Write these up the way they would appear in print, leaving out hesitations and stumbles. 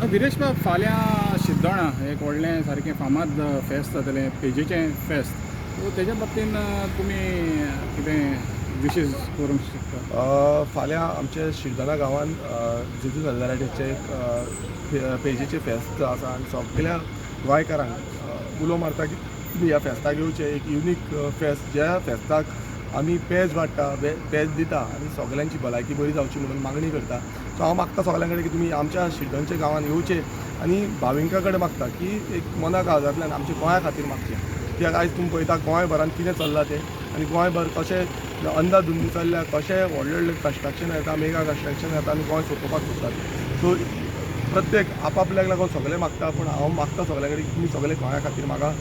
विरेश बाब, फाल्यां शिरदोणा एक व्हडलें सारकें फामाद फेस्त जातलें, पेजेचें फेस्त. सो तेज्या बाबतीन तुमी कितें विशीस करूंक शकता? फाल्यां आमचे शिरदोना गांवांत जेजू सॅलराटेचें एक पेजेचें फेस्त आसा आनी सगळ्या गोंयकारांक उलो मारता की तुमी ह्या फेस्ताक येवचें. एक युनीक फेस्त, ज्या फेस्ताक आमी पेज वाडटा, पेज दिता आनी सगळ्यांची भलायकी बरी जावची म्हणून मागणी करता. सो हांव मागता सगळ्यां कडेन की तुमी आमच्या शिरदोनच्या गांवांत येवचें आनी भाविकां कडेन मागता की एक मना काळजांतल्यान आमच्या गोंया खातीर मागचें. कित्याक आयज तुमी पळयता गोंयभरान कितें चल्लां तें, आनी गोंयभर कशें अंधाधुंदी चल्ल्या, कशें व्हडले व्हडले कन्स्ट्रक्शन येता, मेगा कन्स्ट्रक्शन येता आनी गोंय सोंपोवपाक सोदतात. सो प्रत्येक आपापल्याक लागून सगळे मागता, पूण हांव मागता सगळ्यां कडेन की तुमी सगळे गोंया खातीर मागा.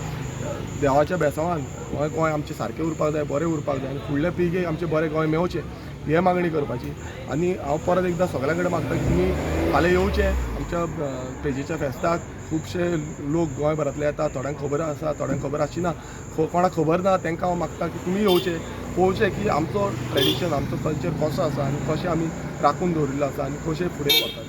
देवाच्या बेसांवान गोंय आमचें सारकें उरपाक जाय, बरें उरपाक जाय आनी फुडल्या पिळगेक आमचें बरें गोंय मेळचें हे मागणी करपाची. आनी हांव परत एकदां सगळ्यां कडेन मागता की तुमी फाल्यां येवचें आमच्या पेजेच्या फेस्ताक. खुबशे लोक गोंयभरांतले येता, थोड्यांक खबर आसा, थोड्यांक खबर आसचिना. कोणाक खबर ना तांकां हांव मागता की तुमी येवचें, पळोवचें की आमचो ट्रेडिशन, आमचो कल्चर कसो आसा आनी कशें आमी राखून दवरिल्लो आसा आनी कशें फुडें वतात.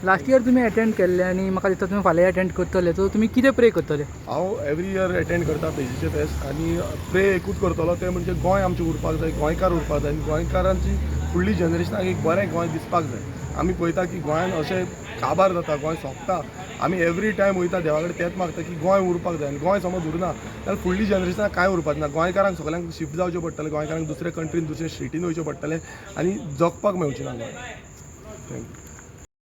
लास्ट इयर तुमी अटेंड केल्ले आनी म्हाका दिसता तुमी फाल्यां अटेंड करतले, सो तुमी कितें प्रे करतले? हांव एवरी इयर अटेंड करता पेजेचें फेस्त आनी प्रे एकूच करतलो, तें म्हणजे गोंय आमचें उरपाक जाय, गोंयकार उरपाक जाय आनी गोंयकारांची फुडली जनरेशनाक एक बरें गोंय दिसपाक जाय. आमी पळयता की गोंयान अशें काबार जाता, गोंय सोंपता. आमी एवरी टायम वयता देवा कडेन तेंच मागता की गोंय उरपाक जाय आनी गोंय समज उरना जाल्यार फुडली जनरेशनाक कांय उरपाचें ना. गोंयकारांक सगळ्यांक शिफ्ट जावचें पडटलें, गोंयकारांक दुसरे कंट्रीन, दुसऱ्या स्टेटीन वयचें पडटलें आनी जगपाक मेळचें ना गोंय. थँक्यू.